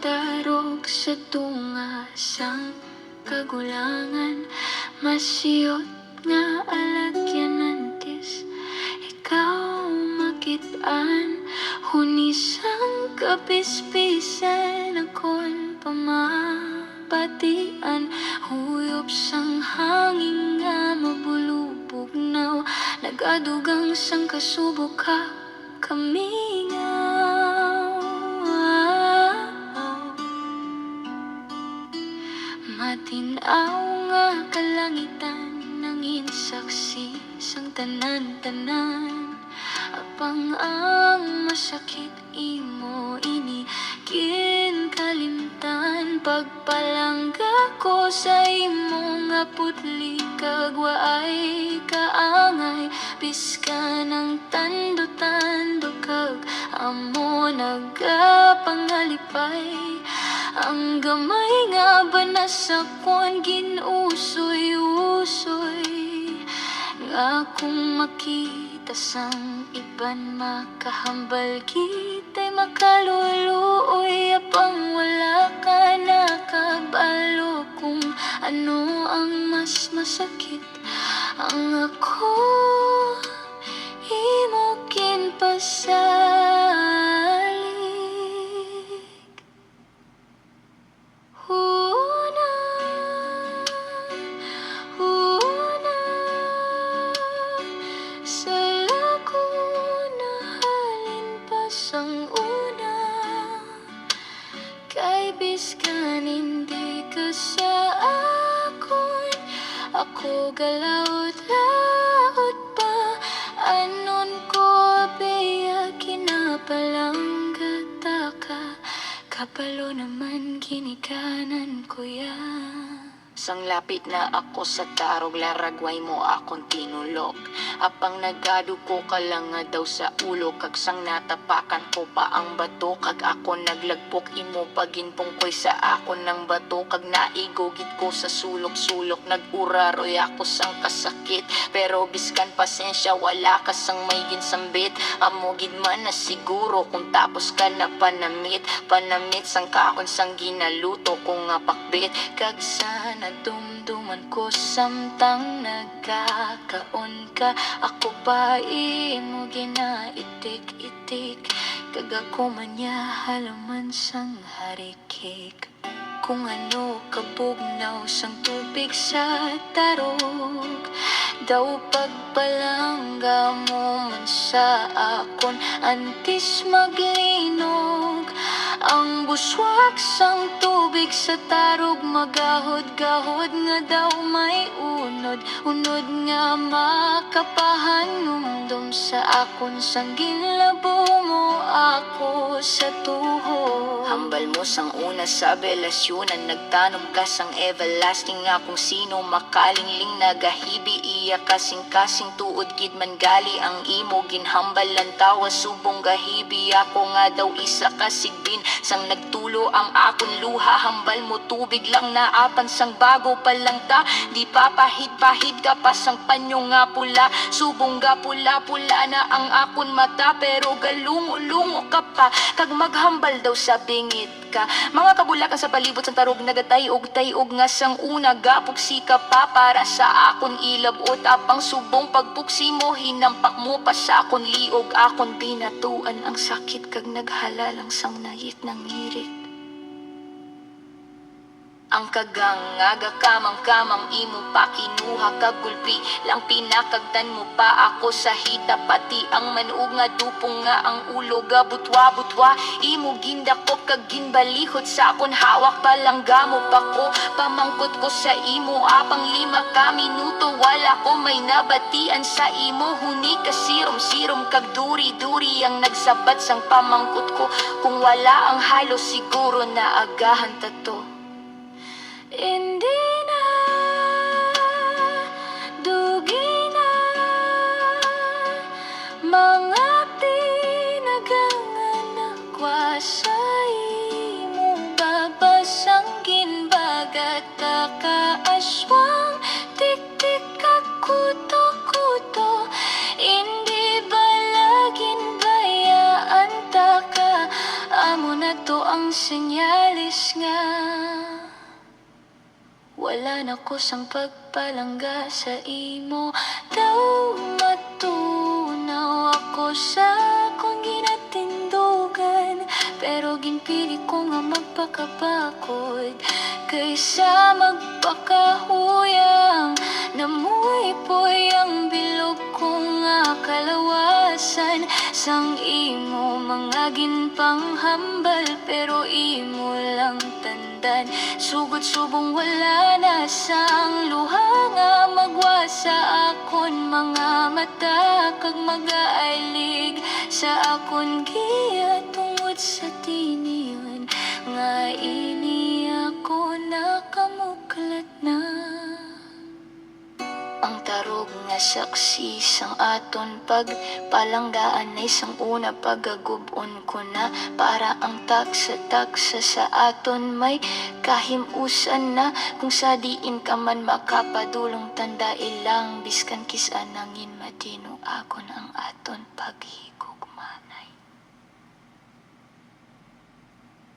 tarog sa tunga sang kagulangan, masiyot nga alagyan nantis ikaw makitaan, hunisang kapispisan akon pamapatian, huyop sang hangin nga mabulubog naw, nagadugang sang kasubok ka kamingaw. Matinaw nga kalangitan, nangin saksi sang tanan-tanan, apang ang masakit imo ini kinkalimtan, pagpalangga ko sa imo nga putli kag waay kaangay, biska ng tando-tando kag amo nagapangalipay, ang gamay nga banasakon ginusoy-usoy, nga kung makita sang iban makahambal kita'y makaluluoy, apang wala ka nakabalo kung ano ang mas masakit, ang ako imo kinpasalik. Sang una, kay biskan hindi ka sa akon, ako galaot-laot pa, anon ko biya kinapalangga ka, kapalo naman ginikanan ko yan. Sang lapit na ako sa tarog, laragway mo akong tinulok, apang nagadu ko ka lang nga daw sa ulo, kag sang natapakan ko pa ang bato, kag ako naglagpok imo paginpungkoy sa akon ng bato, kag naigogit ko sa sulok-sulok, naguraroy ako sang kasakit, pero biskan pasensya wala ka sang may ginsambit, amo gid man na siguro kung tapos ka na panamit sang kaon sang ginaluto kong nga pakbit, kag sana dumduman ko samtang nagkakaon ka, ako pa imo ginaitik-itik, kag ako man niya halaman sang harikik, kung ano kabugnaw sang tubig sa tarog, daw pagpalangga mo man sa akon antis maglinog, ang buswak sang tubig sa tarog magahod-gahod nga daw may unod nga makapahanumdum sa akon sang ginlabo mo ako sa tuhod. Hambal mo sang una sa belasyonan, nagtanom ka sang everlasting nga kung sino makalingling, nagahibi iya kasing-kasing tuod gid man gali ang imo ginhambal lang tawa subong gahibi, ako nga daw isa kasigbin sang nagtulo ang akon luha, hambal mo tubig lang naapan sang bago pa lang ta, di papahid-pahid ka pa sang panyo nga pula, subong ga pula-pula na ang akon mata, pero galungo-lungo ka pa kag maghambal daw sa bingit ka, mga kabulakan sa palibot sang tarog, nagatayog-tayog nga sang una gapuksi ka pa para sa akon ilabot, apang subong pagpuksi mo hinampak mo pa sa akon liog, akon binatuan ang sakit kag naghalalang sang nayit ng ngirit. Ang kagangaga kamang-kamang imo pa kinuha kag gulpi lang pinakagtan mo pa ako sa hita, pati ang manuog nga dupong nga ang ulo gabutwa-butwa, imo gindakop kag ginbalihot sa akon hawak palangga mo pa ko, pamangkot ko sa imo apang 5 ka minuto, wala ko may nabatian sa imo, huni ka sirom-sirom kag duri-duri ang nagsabat sang pamangkot ko, kung wala ang halo siguro na agahan tato. Hindi na, dugi na, mga tinagangan sa imo, babasanggin bagat kaaswang, tik-tik kakuto-kuto, hindi balagin bayaan ta ka, amo na to ang senyalis nga wala na ko sang pagpalangga sa imo. Daw matunaw ako sa akong ginatindugan, pero ginpili ko nga magpakabakod kaysa magpakahuyang. Namuipoy ang bilog ko nga kalawasan sang imo mga ginpanghambal, pero imo lang tandan. Sugod-subong wala na sang luha nga magwa sa akon mga mata, kag mag-aalig sa akon giya tungod sa tiniyon nga ini ako nakamuklat na. Ang tarog nga saksi sang aton pagpalanggaan ay sang una pagagubon ko na, para ang taksa-taksa sa aton may kahimusan na. Kung sa diin ka man makapadulong tanda ilang biskan kisa nangin matino akon ang aton paghigugmanay.